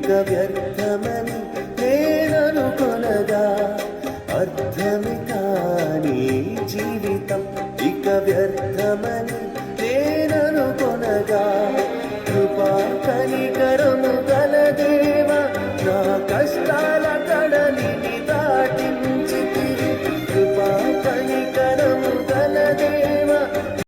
ఇక వ్యర్థమని నేననుకొనగా, అర్థమి కాని జీవితం ఇక వ్యర్థమని నేననుకొనగా, కృపా కనికరము గల దేవ నా కష్టాల కడలిని